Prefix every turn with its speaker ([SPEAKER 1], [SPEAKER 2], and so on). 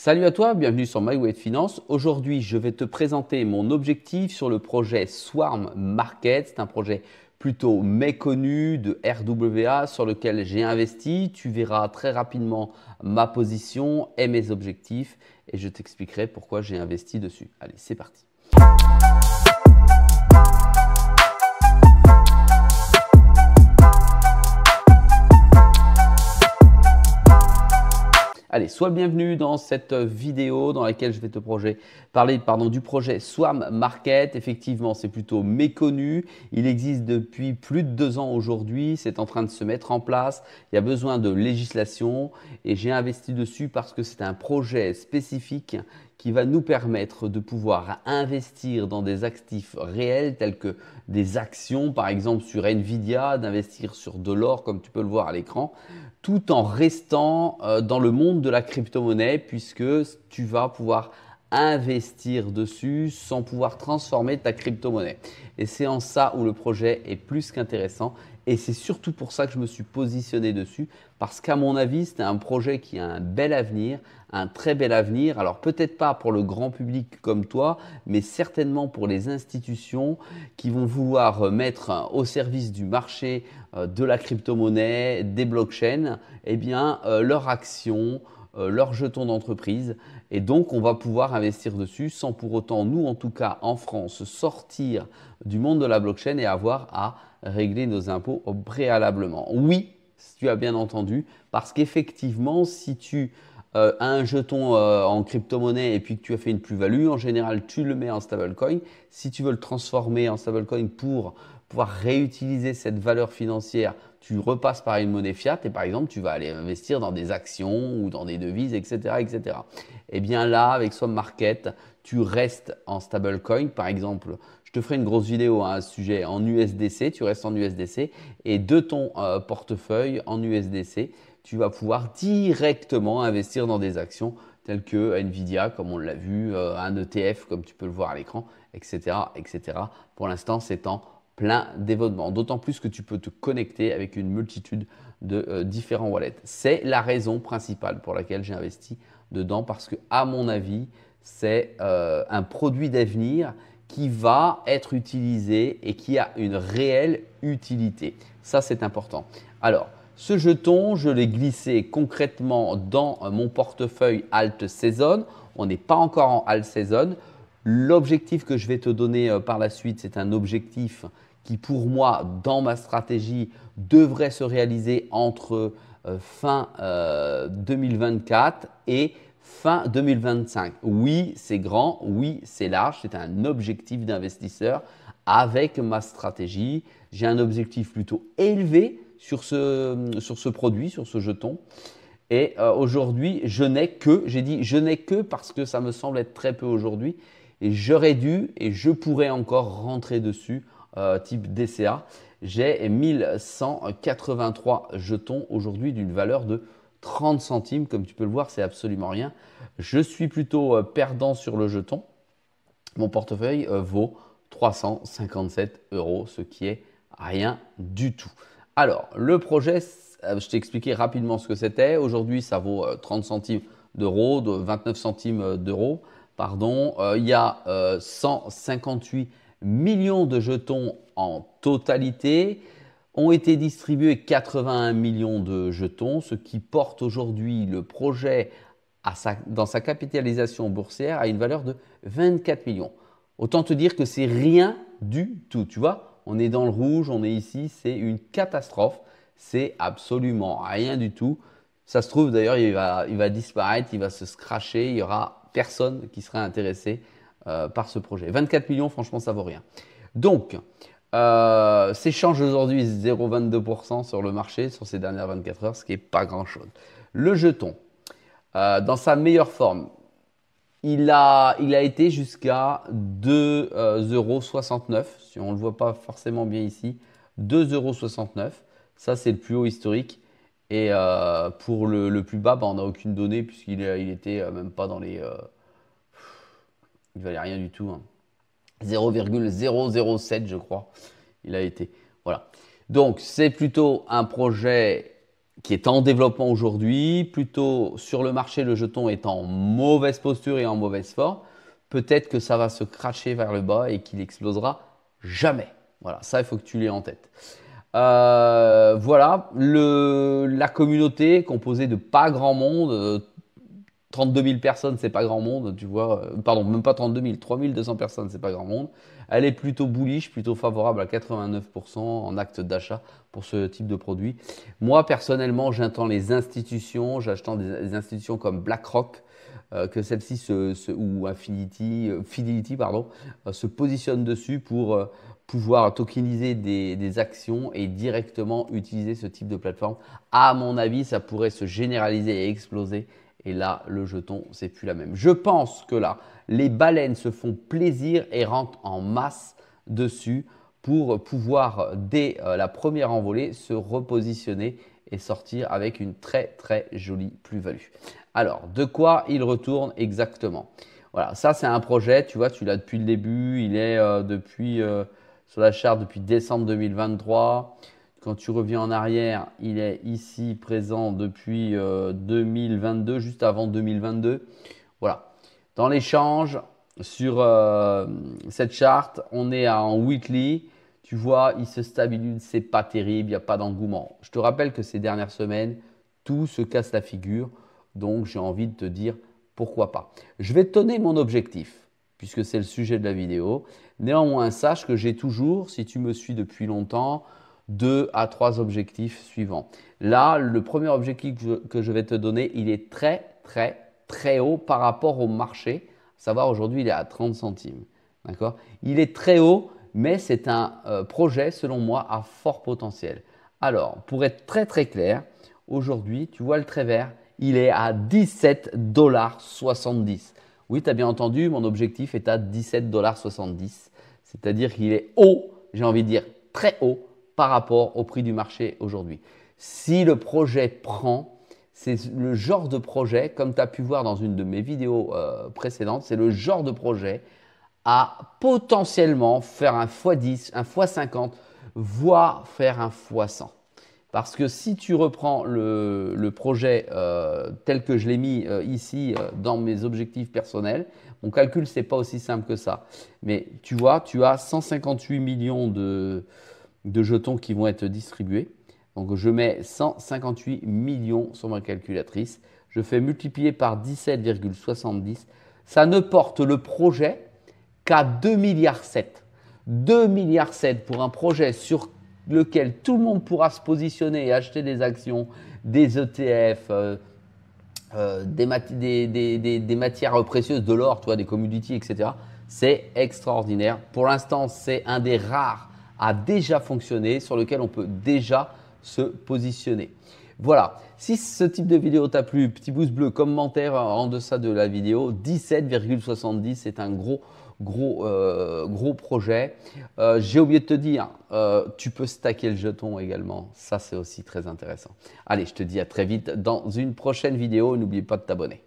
[SPEAKER 1] Salut à toi, bienvenue sur My Way de Finance. Aujourd'hui, je vais te présenter mon objectif sur le projet Swarm Market. C'est un projet plutôt méconnu de RWA sur lequel j'ai investi. Tu verras très rapidement ma position et mes objectifs et je t'expliquerai pourquoi j'ai investi dessus. Allez, c'est parti. Allez, sois le bienvenu dans cette vidéo dans laquelle je vais te parler du projet Swarm Market. Effectivement, c'est plutôt méconnu. Il existe depuis plus de 2 ans aujourd'hui. C'est en train de se mettre en place. Il y a besoin de législation et j'ai investi dessus parce que c'est un projet spécifique qui va nous permettre de pouvoir investir dans des actifs réels tels que des actions, par exemple sur Nvidia, d'investir sur de l'or comme tu peux le voir à l'écran, tout en restant dans le monde de la crypto-monnaie puisque tu vas pouvoir investir dessus sans pouvoir transformer ta crypto-monnaie. Et c'est en ça où le projet est plus qu'intéressant et c'est surtout pour ça que je me suis positionné dessus parce qu'à mon avis, c'est un projet qui a un bel avenir, un très bel avenir. Alors peut-être pas pour le grand public comme toi, mais certainement pour les institutions qui vont vouloir mettre au service du marché de la crypto-monnaie, des blockchains, eh bien leurs actions, leurs jetons d'entreprise. Et donc, on va pouvoir investir dessus sans pour autant, nous en tout cas en France, sortir du monde de la blockchain et avoir à régler nos impôts préalablement. Oui, tu as bien entendu, parce qu'effectivement, si tu as un jeton en crypto-monnaie et puis que tu as fait une plus-value, en général, tu le mets en stablecoin. Si tu veux le transformer en stablecoin pour pouvoir réutiliser cette valeur financière, tu repasses par une monnaie fiat et par exemple, tu vas aller investir dans des actions ou dans des devises, etc. etc. Et bien là, avec Swarm Market, tu restes en stablecoin. Par exemple, je te ferai une grosse vidéo à ce sujet en USDC, tu restes en USDC et de ton portefeuille en USDC, tu vas pouvoir directement investir dans des actions telles que Nvidia, comme on l'a vu, un ETF, comme tu peux le voir à l'écran, etc. etc. Pour l'instant, c'est en plein développement, d'autant plus que tu peux te connecter avec une multitude de différents wallets. C'est la raison principale pour laquelle j'ai investi dedans parce que, à mon avis, c'est un produit d'avenir qui va être utilisé et qui a une réelle utilité. Ça, c'est important. Alors, ce jeton, je l'ai glissé concrètement dans mon portefeuille Alt Season. On n'est pas encore en Alt Season. L'objectif que je vais te donner par la suite, c'est un objectif qui pour moi, dans ma stratégie, devrait se réaliser entre fin 2024 et fin 2025. Oui, c'est grand, oui, c'est large, c'est un objectif d'investisseur avec ma stratégie. J'ai un objectif plutôt élevé sur ce produit, sur ce jeton. Et aujourd'hui, j'ai dit je n'ai que parce que ça me semble être très peu aujourd'hui. Et j'aurais dû et je pourrais encore rentrer dessus type DCA. J'ai 1183 jetons aujourd'hui d'une valeur de 30 centimes. Comme tu peux le voir, c'est absolument rien. Je suis plutôt perdant sur le jeton. Mon portefeuille vaut 357 €, ce qui est rien du tout. Alors, le projet, je t'ai expliqué rapidement ce que c'était. Aujourd'hui, ça vaut 30 centimes d'euros, 29 centimes d'euros. Pardon, il y a 158 millions de jetons en totalité. Ont été distribués 81 millions de jetons, ce qui porte aujourd'hui le projet dans sa capitalisation boursière à une valeur de 24 millions. Autant te dire que c'est rien du tout. Tu vois, on est dans le rouge, on est ici, c'est une catastrophe. C'est absolument rien du tout. Ça se trouve d'ailleurs, il va disparaître, il va se scratcher, il y aura personne qui sera intéressé par ce projet. 24 millions, franchement, ça vaut rien. Donc, s'échange aujourd'hui 0,22% sur le marché sur ces dernières 24 heures, ce qui n'est pas grand-chose. Le jeton, dans sa meilleure forme, il a été jusqu'à 2,69 €. Si on ne le voit pas forcément bien ici, 2,69 €. Ça, c'est le plus haut historique. Et pour le plus bas, on n'a aucune donnée puisqu'il était même pas dans les… il valait rien du tout. 0,007 je crois. Il a été. Voilà. Donc, c'est plutôt un projet qui est en développement aujourd'hui, plutôt sur le marché, le jeton est en mauvaise posture et en mauvaise forme, peut-être que ça va se cracher vers le bas et qu'il explosera jamais. Voilà, ça, il faut que tu l'aies en tête. Voilà, la communauté composée de pas grand monde, 32 000 personnes, c'est pas grand monde, tu vois. Pardon, même pas 32 000, 3 200 personnes, c'est pas grand monde. Elle est plutôt bullish, plutôt favorable à 89% en acte d'achat pour ce type de produit. Moi, personnellement, j'attends les institutions, j'attends des institutions comme BlackRock, que celle-ci ou Fidelity, pardon, se positionne dessus pour pouvoir tokeniser des actions et directement utiliser ce type de plateforme. À mon avis, ça pourrait se généraliser et exploser. Et là, le jeton, c'est plus la même. Je pense que là, les baleines se font plaisir et rentrent en masse dessus pour pouvoir, dès la première envolée, se repositionner et sortir avec une très très jolie plus-value. Alors, de quoi il retourne exactement? Voilà, ça c'est un projet, tu vois, tu l'as depuis le début, il est sur la charte depuis décembre 2023. Quand tu reviens en arrière, il est ici présent depuis 2022, juste avant 2022. Voilà. Dans l'échange, sur cette charte, on est en weekly. Tu vois, il se stabilise, c'est pas terrible, il n'y a pas d'engouement. Je te rappelle que ces dernières semaines, tout se casse la figure. Donc, j'ai envie de te dire pourquoi pas. Je vais te donner mon objectif, puisque c'est le sujet de la vidéo. Néanmoins, sache que j'ai toujours, si tu me suis depuis longtemps, 2 à 3 objectifs suivants. Là, le premier objectif que je vais te donner, il est très, très, très haut par rapport au marché. À savoir, aujourd'hui, il est à 30 centimes. D'accord? Il est très haut, mais c'est un projet, selon moi, à fort potentiel. Alors, pour être très, très clair, aujourd'hui, tu vois le trait vert, il est à 17,70 $. Oui, tu as bien entendu, mon objectif est à 17,70 $. C'est-à-dire qu'il est haut, j'ai envie de dire très haut, par rapport au prix du marché aujourd'hui. Si le projet prend, c'est le genre de projet, comme tu as pu voir dans une de mes vidéos précédentes, c'est le genre de projet à potentiellement faire un x10, un x50, voire faire un x100. Parce que si tu reprends le projet tel que je l'ai mis ici dans mes objectifs personnels, mon calcul, ce n'est pas aussi simple que ça. Mais tu vois, tu as 158 millions de jetons qui vont être distribués. Donc, je mets 158 millions sur ma calculatrice. Je fais multiplier par 17,70. Ça ne porte le projet qu'à 2,7 milliards. 2,7 milliards pour un projet sur lequel tout le monde pourra se positionner et acheter des actions, des ETF, des matières précieuses, de l'or, des commodities, etc. C'est extraordinaire. Pour l'instant, c'est un des rares à déjà fonctionner, sur lequel on peut déjà se positionner. Voilà, si ce type de vidéo t'a plu, petit pouce bleu, commentaire en deçà de la vidéo, 17,70, c'est un gros projet. J'ai oublié de te dire, tu peux stacker le jeton également, ça c'est aussi très intéressant. Allez, je te dis à très vite dans une prochaine vidéo, n'oublie pas de t'abonner.